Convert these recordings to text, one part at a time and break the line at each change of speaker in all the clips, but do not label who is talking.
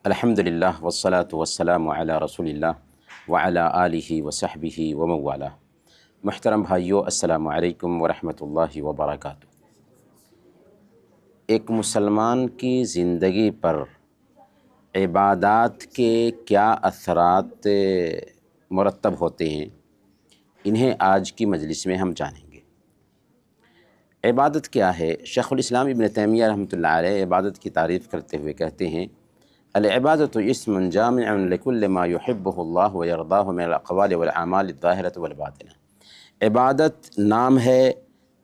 الحمدللہ والصلاة والسلام علی رسول اللہ وعلی آلہ وصحبہ ومن والہ۔ محترم بھائیو، السلام علیکم ورحمۃ اللہ وبرکاتہ۔ ایک مسلمان کی زندگی پر عبادات کے کیا اثرات مرتب ہوتے ہیں، انہیں آج کی مجلس میں ہم جانیں گے۔ عبادت کیا ہے؟ شیخ الاسلام ابن تیمیہ رحمۃ اللہ علیہ عبادت کی تعریف کرتے ہوئے کہتے ہیں: العبادۃ اسم جامع لکل ما یحبہ اللہ ویرضاہ من الاقوال والاعمال الظاہرۃ والباطنہ۔ عبادت نام ہے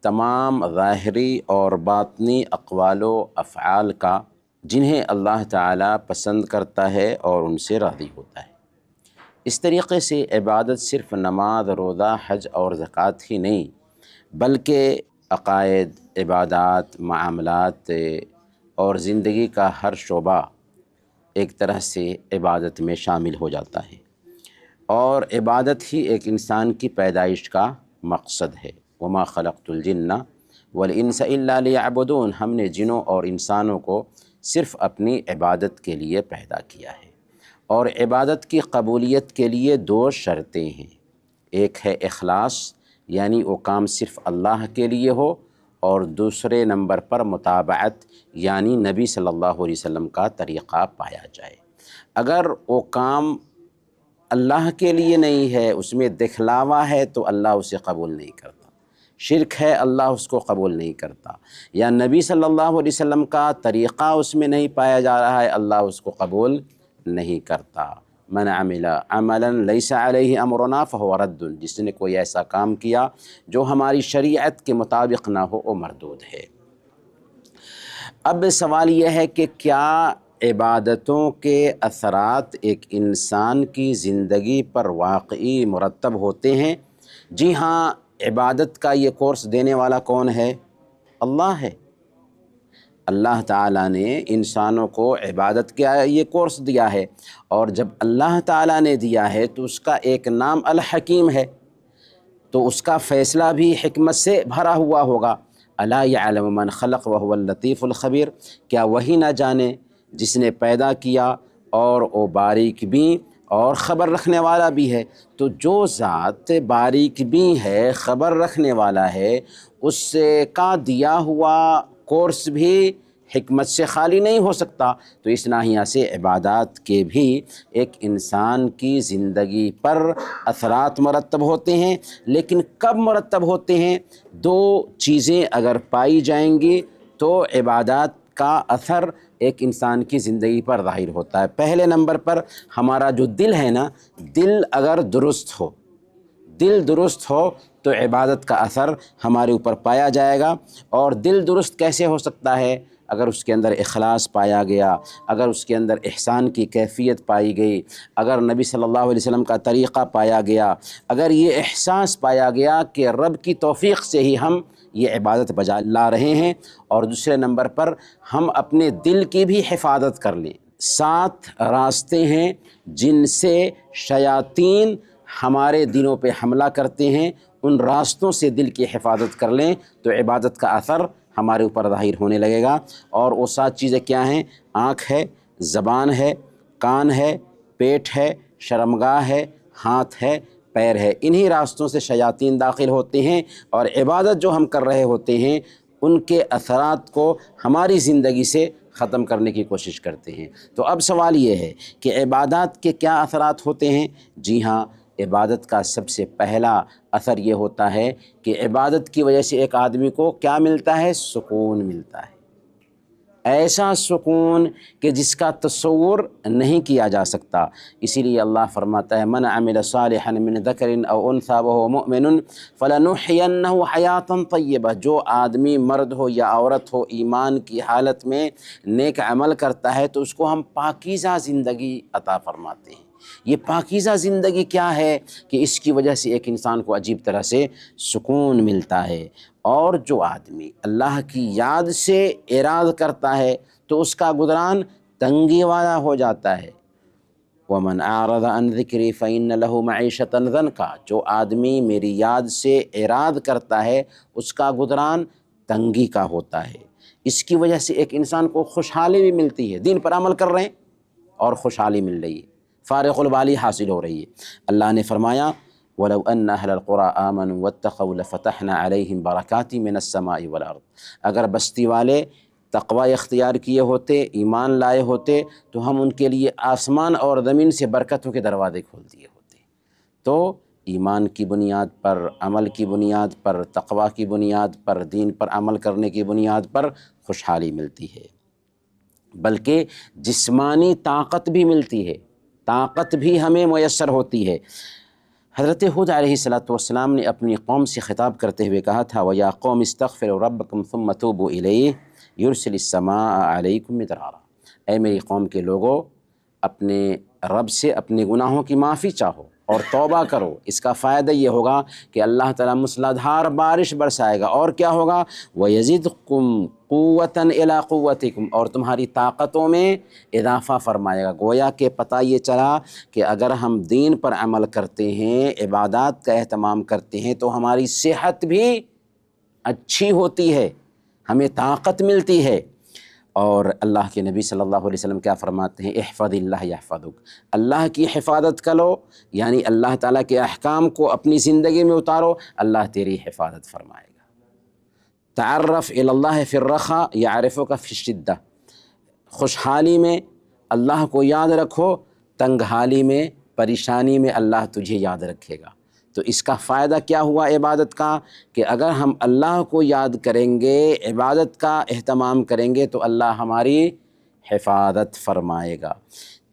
تمام ظاہری اور باطنی اقوال و افعال کا جنہیں اللہ تعالیٰ پسند کرتا ہے اور ان سے راضی ہوتا ہے۔ اس طریقے سے عبادت صرف نماز، روزہ، حج اور زکوٰۃ ہی نہیں بلکہ عقائد، عبادات، معاملات اور زندگی کا ہر شعبہ ایک طرح سے عبادت میں شامل ہو جاتا ہے، اور عبادت ہی ایک انسان کی پیدائش کا مقصد ہے۔ وما خلقت الجن والانس الا لیعبدون، ہم نے جنوں اور انسانوں کو صرف اپنی عبادت کے لیے پیدا کیا ہے، اور عبادت کی قبولیت کے لیے دو شرطیں ہیں۔ ایک ہے اخلاص، یعنی وہ کام صرف اللہ کے لیے ہو، اور دوسرے نمبر پر متابعت، یعنی نبی صلی اللہ علیہ وسلم کا طریقہ پایا جائے۔ اگر وہ کام اللہ کے لیے نہیں ہے، اس میں دکھلاوا ہے، تو اللہ اسے قبول نہیں کرتا۔ شرک ہے، اللہ اس کو قبول نہیں کرتا، یا نبی صلی اللہ علیہ وسلم کا طریقہ اس میں نہیں پایا جا رہا ہے، اللہ اس کو قبول نہیں کرتا۔ من عمل عملا لیس علیہ امرنا فہو رد، جس نے کوئی ایسا کام کیا جو ہماری شریعت کے مطابق نہ ہو، وہ مردود ہے۔ اب سوال یہ ہے کہ کیا عبادتوں کے اثرات ایک انسان کی زندگی پر واقعی مرتب ہوتے ہیں؟ جی ہاں، عبادت کا یہ کورس دینے والا کون ہے؟ اللہ ہے۔ اللہ تعالیٰ نے انسانوں کو عبادت کا یہ کورس دیا ہے، اور جب اللہ تعالیٰ نے دیا ہے تو اس کا ایک نام الحکیم ہے، تو اس کا فیصلہ بھی حکمت سے بھرا ہوا ہوگا۔ الا یعلم من خلق وهو اللطیف الخبیر، کیا وہی نہ جانے جس نے پیدا کیا اور وہ باریک بین اور خبر رکھنے والا بھی ہے؟ تو جو ذات باریک بین ہے، خبر رکھنے والا ہے، اس کا دیا ہوا کورس بھی حکمت سے خالی نہیں ہو سکتا۔ تو اس ناحیہ سے عبادات کے بھی ایک انسان کی زندگی پر اثرات مرتب ہوتے ہیں، لیکن کب مرتب ہوتے ہیں؟ دو چیزیں اگر پائی جائیں گی تو عبادات کا اثر ایک انسان کی زندگی پر ظاہر ہوتا ہے۔ پہلے نمبر پر ہمارا جو دل ہے نا، دل اگر درست ہو، دل درست ہو تو عبادت کا اثر ہمارے اوپر پایا جائے گا۔ اور دل درست کیسے ہو سکتا ہے؟ اگر اس کے اندر اخلاص پایا گیا، اگر اس کے اندر احسان کی کیفیت پائی گئی، اگر نبی صلی اللہ علیہ وسلم کا طریقہ پایا گیا، اگر یہ احساس پایا گیا کہ رب کی توفیق سے ہی ہم یہ عبادت بجا لا رہے ہیں، اور دوسرے نمبر پر ہم اپنے دل کی بھی حفاظت کر لیں۔ 7 راستے ہیں جن سے شیاطین ہمارے دلوں پہ حملہ کرتے ہیں، ان راستوں سے دل کی حفاظت کر لیں تو عبادت کا اثر ہمارے اوپر ظاہر ہونے لگے گا۔ اور وہ 7 چیزیں کیا ہیں؟ آنکھ ہے، زبان ہے، کان ہے، پیٹ ہے، شرمگاہ ہے، ہاتھ ہے، پیر ہے۔ انہی راستوں سے شیاطین داخل ہوتے ہیں، اور عبادت جو ہم کر رہے ہوتے ہیں ان کے اثرات کو ہماری زندگی سے ختم کرنے کی کوشش کرتے ہیں۔ تو اب سوال یہ ہے کہ عبادات کے کیا اثرات ہوتے ہیں؟ جی ہاں، عبادت کا سب سے پہلا اثر یہ ہوتا ہے کہ عبادت کی وجہ سے ایک آدمی کو کیا ملتا ہے؟ سکون ملتا ہے۔ ایسا سکون کہ جس کا تصور نہیں کیا جا سکتا۔ اسی لیے اللہ فرماتا ہے: من عمل صالحا من ذکر او انثی وهو مؤمن فلنحینہ حیاتا طیبہ، جو آدمی مرد ہو یا عورت ہو ایمان کی حالت میں نیک عمل کرتا ہے تو اس کو ہم پاکیزہ زندگی عطا فرماتے ہیں۔ یہ پاکیزہ زندگی کیا ہے کہ اس کی وجہ سے ایک انسان کو عجیب طرح سے سکون ملتا ہے۔ اور جو آدمی اللہ کی یاد سے اعراض کرتا ہے تو اس کا گزران تنگی والا ہو جاتا ہے۔ وَمَنْ أَعْرَضَ عَنْ ذِكْرِي فَإِنَّ لَهُ مَعِيشَةً ضَنْكًا، جو آدمی میری یاد سے اعراض کرتا ہے اس کا گزران تنگی کا ہوتا ہے۔ اس کی وجہ سے ایک انسان کو خوشحالی بھی ملتی ہے، دین پر عمل کر رہے ہیں، اور خوشحالی مل رہی ہے، فارغ البالی حاصل ہو رہی ہے۔ اللہ نے فرمایا وَلَوْ أَنَّ أَهْلَ الْقُرَىٰ آمَنُوا وَاتَّقَوْا لَفَتَحْنَا عَلَيْهِمْ بَرَكَاتٍ مِّنَ السَّمَاءِ وَالْأَرْضِ، اگر بستی والے تقوی اختیار کیے ہوتے، ایمان لائے ہوتے، تو ہم ان کے لیے آسمان اور زمین سے برکتوں کے دروازے کھول دیے ہوتے۔ تو ایمان کی بنیاد پر، عمل کی بنیاد پر، تقوی کی بنیاد پر، دین پر عمل کرنے کی بنیاد پر خوشحالی ملتی ہے، بلکہ جسمانی طاقت بھی ملتی ہے، طاقت بھی ہمیں میسر ہوتی ہے۔ حضرت ہود علیہ السلام نے اپنی قوم سے خطاب کرتے ہوئے کہا تھا وَيَا قَوْمِ اسْتَغْفِرُوا رَبَّكُمْ ثُمَّ تُوبُوا إِلَيْهِ يُرْسِلِ السَّمَاءَ عَلَيْكُمْ مِدْرَارًا، اے میری قوم کے لوگو، اپنے رب سے اپنے گناہوں کی معافی چاہو اور توبہ کرو، اس کا فائدہ یہ ہوگا کہ اللہ تعالیٰ موسلا دھار بارش برسائے گا، اور کیا ہوگا وَيَزِدْكُمْ قُوَّةً إِلَىٰ قُوَّتِكُمْ، اور تمہاری طاقتوں میں اضافہ فرمائے گا۔ گویا کہ پتہ یہ چلا کہ اگر ہم دین پر عمل کرتے ہیں، عبادات کا اہتمام کرتے ہیں، تو ہماری صحت بھی اچھی ہوتی ہے، ہمیں طاقت ملتی ہے۔ اور اللہ کے نبی صلی اللہ علیہ وسلم کیا فرماتے ہیں احفظ اللہ یحفظک، اللہ کی حفاظت کرو، یعنی اللہ تعالیٰ کے احکام کو اپنی زندگی میں اتارو، اللہ تیری حفاظت فرمائے گا۔ تعرف الی اللہ فی الرخاء یعرفک فی الشدہ، خوشحالی میں اللہ کو یاد رکھو، تنگ حالی میں، پریشانی میں اللہ تجھے یاد رکھے گا۔ تو اس کا فائدہ کیا ہوا عبادت کا کہ اگر ہم اللہ کو یاد کریں گے، عبادت کا اہتمام کریں گے، تو اللہ ہماری حفاظت فرمائے گا۔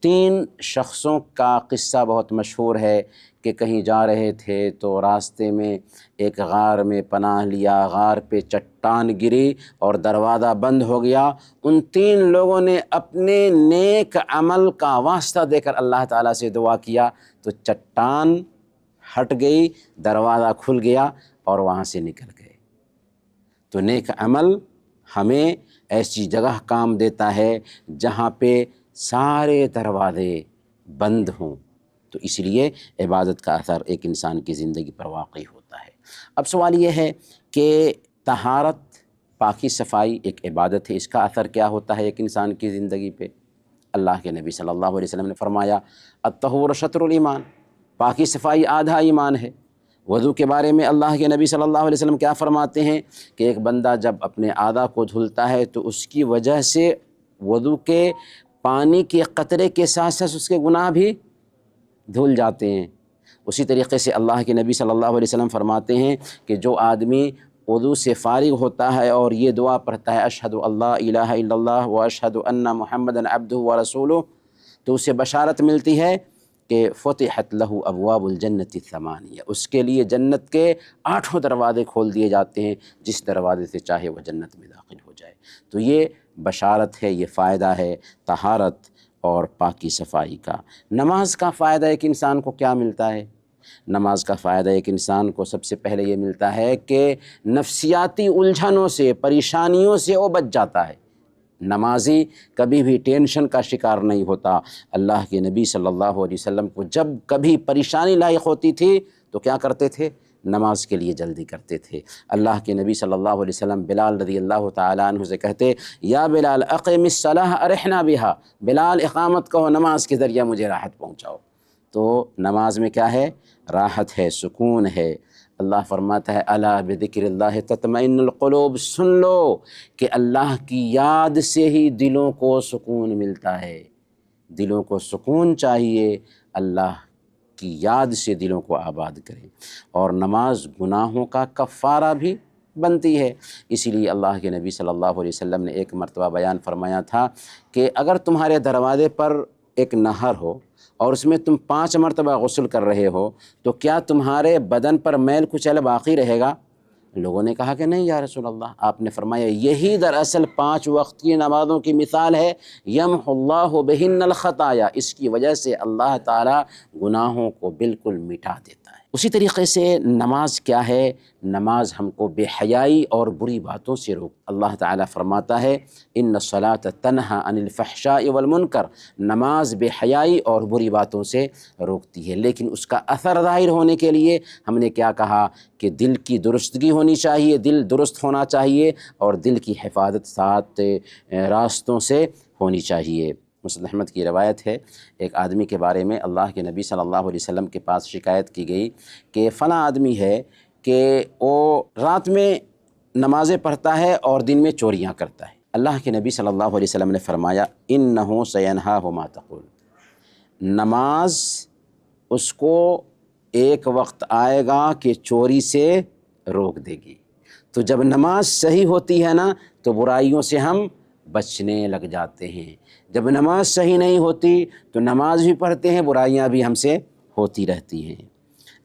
3 شخصوں کا قصہ بہت مشہور ہے کہ کہیں جا رہے تھے تو راستے میں ایک غار میں پناہ لیا، غار پہ چٹان گری اور دروازہ بند ہو گیا۔ ان 3 لوگوں نے اپنے نیک عمل کا واسطہ دے کر اللہ تعالیٰ سے دعا کیا تو چٹان ہٹ گئی، دروازہ کھل گیا اور وہاں سے نکل گئے۔ تو نیک عمل ہمیں ایسی جگہ کام دیتا ہے جہاں پہ سارے دروازے بند ہوں، تو اس لیے عبادت کا اثر ایک انسان کی زندگی پر واقع ہوتا ہے۔ اب سوال یہ ہے کہ طہارت، پاکی صفائی ایک عبادت ہے، اس کا اثر کیا ہوتا ہے ایک انسان کی زندگی پہ؟ اللہ کے نبی صلی اللہ علیہ وسلم نے فرمایا الطہور شطر الایمان، پاکی صفائی آدھا ایمان ہے۔ وضو کے بارے میں اللہ کے نبی صلی اللہ علیہ وسلم کیا فرماتے ہیں کہ ایک بندہ جب اپنے اعضاء کو دھلتا ہے تو اس کی وجہ سے وضو کے پانی کے قطرے کے ساتھ ساتھ اس کے گناہ بھی دھل جاتے ہیں۔ اسی طریقے سے اللہ کے نبی صلی اللہ علیہ وسلم فرماتے ہیں کہ جو آدمی وضو سے فارغ ہوتا ہے اور یہ دعا پڑھتا ہے اشہد اللہ الہ الا اللہ و اشہد ان محمدا عبدہ و رسولہ، تو اسے بشارت ملتی ہے کہ فتحت لہ ابواب الجنت الثمانیہ، اس کے لیے جنت کے 8 دروازے کھول دیے جاتے ہیں، جس دروازے سے چاہے وہ جنت میں داخل ہو جائے۔ تو یہ بشارت ہے، یہ فائدہ ہے طہارت اور پاکی صفائی کا۔ نماز کا فائدہ ایک انسان کو کیا ملتا ہے؟ نماز کا فائدہ ایک انسان کو سب سے پہلے یہ ملتا ہے کہ نفسیاتی الجھنوں سے، پریشانیوں سے وہ بچ جاتا ہے۔ نمازی کبھی بھی ٹینشن کا شکار نہیں ہوتا۔ اللہ کے نبی صلی اللہ علیہ وسلم کو جب کبھی پریشانی لاحق ہوتی تھی تو کیا کرتے تھے؟ نماز کے لیے جلدی کرتے تھے۔ اللہ کے نبی صلی اللہ علیہ وسلم بلال رضی اللہ تعالیٰ عنہ سے کہتے یا بلال اقم الصلاۃ ارحنا بہا، بلال اقامت کہو، نماز کے ذریعہ مجھے راحت پہنچاؤ۔ تو نماز میں کیا ہے؟ راحت ہے، سکون ہے۔ اللہ فرماتا ہے الا بذکر اللہ تطمئن القلوب، سن لو کہ اللہ کی یاد سے ہی دلوں کو سکون ملتا ہے۔ دلوں کو سکون چاہیے، اللہ کی یاد سے دلوں کو آباد کریں۔ اور نماز گناہوں کا کفارہ بھی بنتی ہے، اسی لیے اللہ کے نبی صلی اللہ علیہ وسلم نے ایک مرتبہ بیان فرمایا تھا کہ اگر تمہارے دروازے پر ایک نہر ہو اور اس میں تم 5 مرتبہ غسل کر رہے ہو تو کیا تمہارے بدن پر میل کچیل باقی رہے گا؟ لوگوں نے کہا کہ نہیں یا رسول اللہ۔ آپ نے فرمایا یہی دراصل 5 وقت کی نمازوں کی مثال ہے، یمحو اللہ بہن الخطایا، اس کی وجہ سے اللہ تعالیٰ گناہوں کو بالکل مٹا دیتا ہے۔ اسی طریقے سے نماز کیا ہے؟ نماز ہم کو بے حیائی اور بری باتوں سے روک، اللہ تعالیٰ فرماتا ہے ان الصلاۃ تنہی عن الفحشاء والمنکر، نماز بے حیائی اور بری باتوں سے روکتی ہے۔ لیکن اس کا اثر ظاہر ہونے کے لیے ہم نے کیا کہا کہ دل کی درستگی ہونی چاہیے، دل درست ہونا چاہیے اور دل کی حفاظت 7 راستوں سے ہونی چاہیے۔ مسند احمد کی روایت ہے، ایک آدمی کے بارے میں اللہ کے نبی صلی اللہ علیہ وسلم کے پاس شکایت کی گئی کہ فلاں آدمی ہے کہ وہ رات میں نمازیں پڑھتا ہے اور دن میں چوریاں کرتا ہے۔ اللہ کے نبی صلی اللہ علیہ وسلم نے فرمایا انہ سینھاہ ما تقول، نماز اس کو ایک وقت آئے گا کہ چوری سے روک دے گی۔ تو جب نماز صحیح ہوتی ہے نا تو برائیوں سے ہم بچنے لگ جاتے ہیں، جب نماز صحیح نہیں ہوتی تو نماز بھی پڑھتے ہیں، برائیاں بھی ہم سے ہوتی رہتی ہیں۔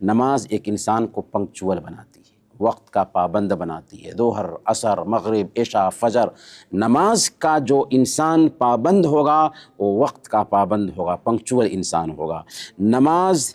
نماز ایک انسان کو پنکچول بناتی ہے، وقت کا پابند بناتی ہے۔ ظہر، عصر، مغرب، عشاء، فجر، نماز کا جو انسان پابند ہوگا وہ وقت کا پابند ہوگا، پنکچول انسان ہوگا۔ نماز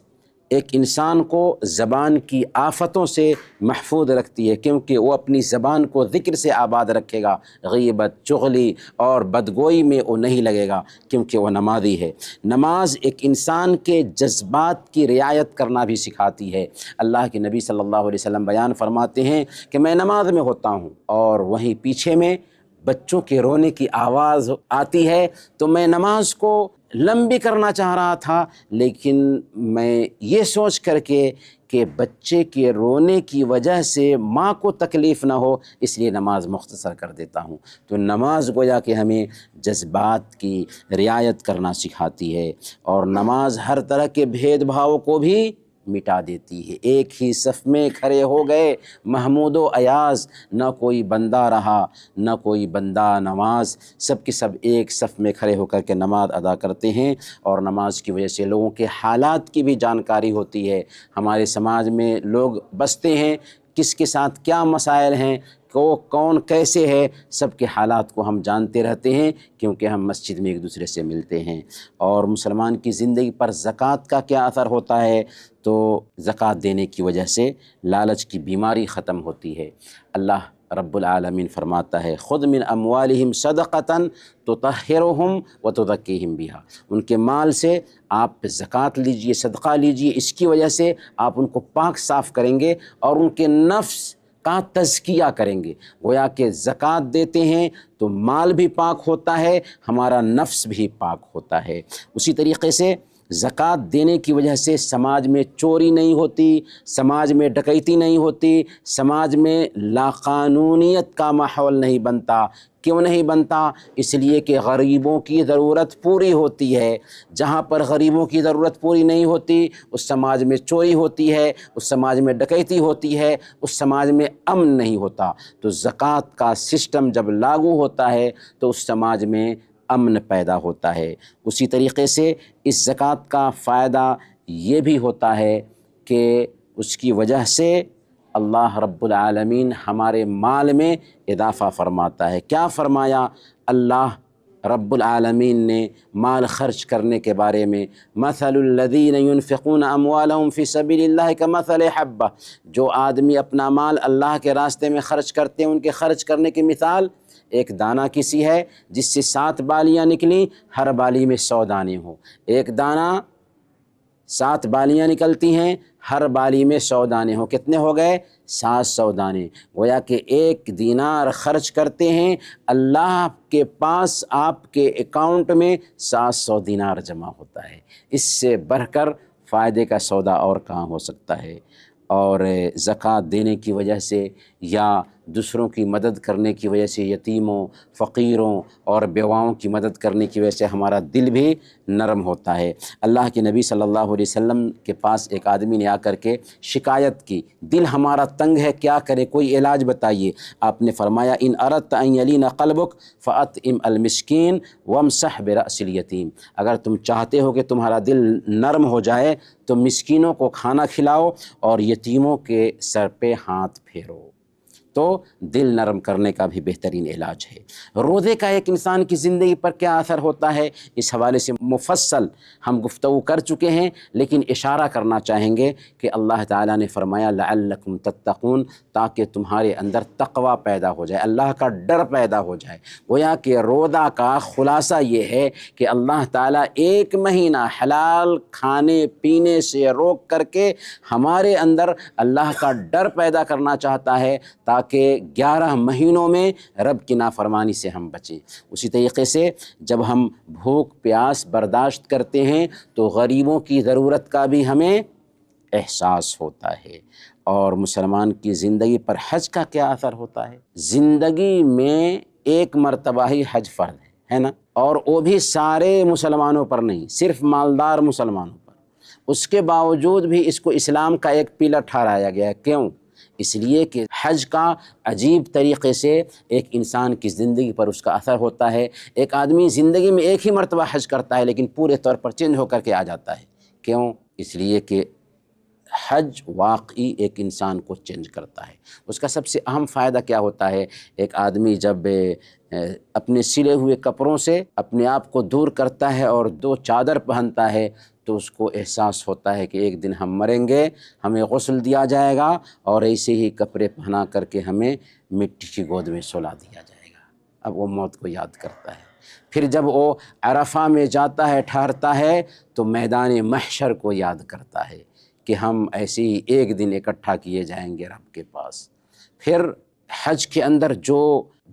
ایک انسان کو زبان کی آفتوں سے محفوظ رکھتی ہے، کیونکہ وہ اپنی زبان کو ذکر سے آباد رکھے گا، غیبت، چغلی اور بدگوئی میں وہ نہیں لگے گا، کیونکہ وہ نمازی ہے۔ نماز ایک انسان کے جذبات کی رعایت کرنا بھی سکھاتی ہے۔ اللہ کے نبی صلی اللہ علیہ وسلم بیان فرماتے ہیں کہ میں نماز میں ہوتا ہوں اور وہیں پیچھے میں بچوں کے رونے کی آواز آتی ہے، تو میں نماز کو لمبی کرنا چاہ رہا تھا، لیکن میں یہ سوچ کر کے کہ بچے کے رونے کی وجہ سے ماں کو تکلیف نہ ہو، اس لیے نماز مختصر کر دیتا ہوں۔ تو نماز گویا کہ ہمیں جذبات کی رعایت کرنا سکھاتی ہے، اور نماز ہر طرح کے بھید بھاؤ کو بھی مٹا دیتی ہے۔ ایک ہی صف میں کھڑے ہو گئے محمود و ایاز، نہ کوئی بندہ رہا نہ کوئی بندہ نماز، سب کے سب ایک صف میں کھڑے ہو کر کے نماز ادا کرتے ہیں، اور نماز کی وجہ سے لوگوں کے حالات کی بھی جانکاری ہوتی ہے۔ ہمارے سماج میں لوگ بستے ہیں، کس کے ساتھ کیا مسائل ہیں، کون کیسے ہے، سب کے حالات کو ہم جانتے رہتے ہیں، کیونکہ ہم مسجد میں ایک دوسرے سے ملتے ہیں۔ اور مسلمان کی زندگی پر زکوٰۃ کا کیا اثر ہوتا ہے؟ تو زکوٰۃ دینے کی وجہ سے لالچ کی بیماری ختم ہوتی ہے۔ اللہ رب العالمین فرماتا ہے خذ من اموالہم صدقۃ تطہرہم وتزکیہم بہا، ان کے مال سے آپ زکوٰۃ لیجئے، صدقہ لیجئے، اس کی وجہ سے آپ ان کو پاک صاف کریں گے اور ان کے نفس کا تزکیہ کریں گے۔ گویا کہ زکوٰۃ دیتے ہیں تو مال بھی پاک ہوتا ہے، ہمارا نفس بھی پاک ہوتا ہے۔ اسی طریقے سے زکوٰۃ دینے کی وجہ سے سماج میں چوری نہیں ہوتی، سماج میں ڈکیتی نہیں ہوتی، سماج میں لاقانونیت کا ماحول نہیں بنتا۔ کیوں نہیں بنتا؟ اس لیے کہ غریبوں کی ضرورت پوری ہوتی ہے۔ جہاں پر غریبوں کی ضرورت پوری نہیں ہوتی اس سماج میں چوری ہوتی ہے، اس سماج میں ڈکیتی ہوتی ہے، اس سماج میں امن نہیں ہوتا۔ تو زکوٰۃ کا سسٹم جب لاگو ہوتا ہے تو اس سماج میں امن پیدا ہوتا ہے۔ اسی طریقے سے اس زکوٰۃ کا فائدہ یہ بھی ہوتا ہے کہ اس کی وجہ سے اللہ رب العالمین ہمارے مال میں اضافہ فرماتا ہے۔ کیا فرمایا اللہ رب العالمین نے مال خرچ کرنے کے بارے میں؟ مثل الذین ينفقون اموالهم فی سبیل اللہ کمثل حبہ، جو آدمی اپنا مال اللہ کے راستے میں خرچ کرتے ہیں ان کے خرچ کرنے کی مثال ایک دانہ کسی ہے جس سے 7 بالیاں نکلیں، ہر بالی میں 100 دانے ہوں۔ ایک دانہ 7 بالیاں نکلتی ہیں، ہر بالی میں 100 دانے ہوں، کتنے ہو گئے؟ 700 دانے۔ گویا کہ 1 دینار خرچ کرتے ہیں، اللہ کے پاس آپ کے اکاؤنٹ میں 700 دینار جمع ہوتا ہے۔ اس سے بڑھ کر فائدے کا سودا اور کہاں ہو سکتا ہے؟ اور زکوٰۃ دینے کی وجہ سے یا دوسروں کی مدد کرنے کی وجہ سے، یتیموں، فقیروں اور بیواؤں کی مدد کرنے کی وجہ سے ہمارا دل بھی نرم ہوتا ہے۔ اللہ کے نبی صلی اللہ علیہ وسلم کے پاس ایک آدمی نے آ کر کے شکایت کی، دل ہمارا تنگ ہے، کیا کرے، کوئی علاج بتائیے۔ آپ نے فرمایا ان اردت ان یلین قلبک فاطعم المسکین وامسح برأس الیتیم، اگر تم چاہتے ہو کہ تمہارا دل نرم ہو جائے تو مسکینوں کو کھانا کھلاؤ اور یتیموں کے سر پہ ہاتھ پھیرو، تو دل نرم کرنے کا بھی بہترین علاج ہے۔ روزے کا ایک انسان کی زندگی پر کیا اثر ہوتا ہے، اس حوالے سے مفصل ہم گفتگو کر چکے ہیں، لیکن اشارہ کرنا چاہیں گے کہ اللہ تعالیٰ نے فرمایا لعلکم تتقون، تاکہ تمہارے اندر تقوی پیدا ہو جائے، اللہ کا ڈر پیدا ہو جائے۔ گویا کہ روزہ کا خلاصہ یہ ہے کہ اللہ تعالیٰ 1 مہینہ حلال کھانے پینے سے روک کر کے ہمارے اندر اللہ کا ڈر پیدا کرنا چاہتا ہے، تاکہ تاکہ 11 مہینوں میں رب کی نافرمانی سے ہم بچیں۔ اسی طریقے سے جب ہم بھوک پیاس برداشت کرتے ہیں تو غریبوں کی ضرورت کا بھی ہمیں احساس ہوتا ہے۔ اور مسلمان کی زندگی پر حج کا کیا اثر ہوتا ہے؟ زندگی میں ایک مرتبہ ہی حج فرض ہے نا، اور وہ بھی سارے مسلمانوں پر نہیں، صرف مالدار مسلمانوں پر۔ اس کے باوجود بھی اس کو اسلام کا ایک پلر ٹھہرایا گیا ہے۔ کیوں؟ اس لیے کہ حج کا عجیب طریقے سے ایک انسان کی زندگی پر اس کا اثر ہوتا ہے۔ ایک آدمی زندگی میں ایک ہی مرتبہ حج کرتا ہے لیکن پورے طور پر چینج ہو کر کے آ جاتا ہے۔ کیوں؟ اس لیے کہ حج واقعی ایک انسان کو چینج کرتا ہے۔ اس کا سب سے اہم فائدہ کیا ہوتا ہے؟ ایک آدمی جب اپنے سلے ہوئے کپڑوں سے اپنے آپ کو دور کرتا ہے اور 2 چادر پہنتا ہے تو اس کو احساس ہوتا ہے کہ ایک دن ہم مریں گے، ہمیں غسل دیا جائے گا اور ایسے ہی کپڑے پہنا کر کے ہمیں مٹی کی گود میں سلا دیا جائے گا۔ اب وہ موت کو یاد کرتا ہے۔ پھر جب وہ عرفہ میں جاتا ہے، ٹھہرتا ہے، تو میدان محشر کو یاد کرتا ہے کہ ہم ایسے ہی ایک دن اکٹھا کیے جائیں گے رب کے پاس۔ پھر حج کے اندر جو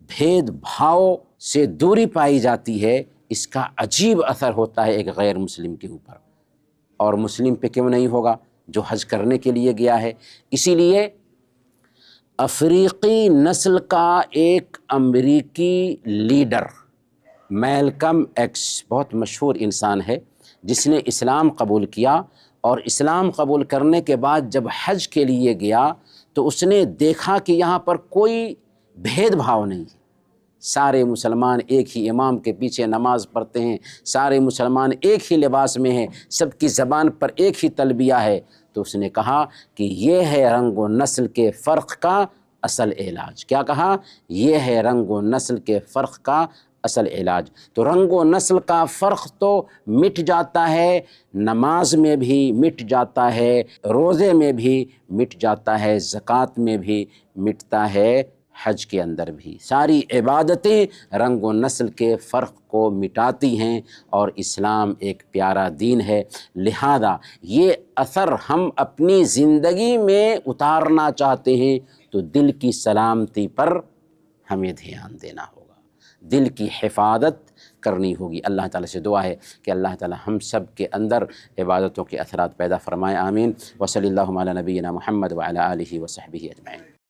بھید بھاؤ سے دوری پائی جاتی ہے، اس کا عجیب اثر ہوتا ہے ایک غیر مسلم کے اوپر، اور مسلم پہ کیوں نہیں ہوگا جو حج کرنے کے لیے گیا ہے۔ اسی لیے افریقی نسل کا ایک امریکی لیڈر میلکم ایکس بہت مشہور انسان ہے، جس نے اسلام قبول کیا، اور اسلام قبول کرنے کے بعد جب حج کے لیے گیا تو اس نے دیکھا کہ یہاں پر کوئی بھید بھاؤ نہیں ہے۔ سارے مسلمان ایک ہی امام کے پیچھے نماز پڑھتے ہیں، سارے مسلمان ایک ہی لباس میں ہیں، سب کی زبان پر ایک ہی تلبیہ ہے۔ تو اس نے کہا کہ یہ ہے رنگ و نسل کے فرق کا اصل علاج۔ کیا کہا؟ یہ ہے رنگ و نسل کے فرق کا اصل علاج۔ تو رنگ و نسل کا فرق تو مٹ جاتا ہے، نماز میں بھی مٹ جاتا ہے، روزے میں بھی مٹ جاتا ہے، زکوٰۃ میں بھی مٹتا ہے، حج کے اندر بھی۔ ساری عبادتیں رنگ و نسل کے فرق کو مٹاتی ہیں، اور اسلام ایک پیارا دین ہے۔ لہذا یہ اثر ہم اپنی زندگی میں اتارنا چاہتے ہیں تو دل کی سلامتی پر ہمیں دھیان دینا ہوگا، دل کی حفاظت کرنی ہوگی۔ اللہ تعالیٰ سے دعا ہے کہ اللہ تعالیٰ ہم سب کے اندر عبادتوں کے اثرات پیدا فرمائے، آمین۔ وصلی اللہ علی نبینا محمد وعلی آلہ وصحبہ اجمعین۔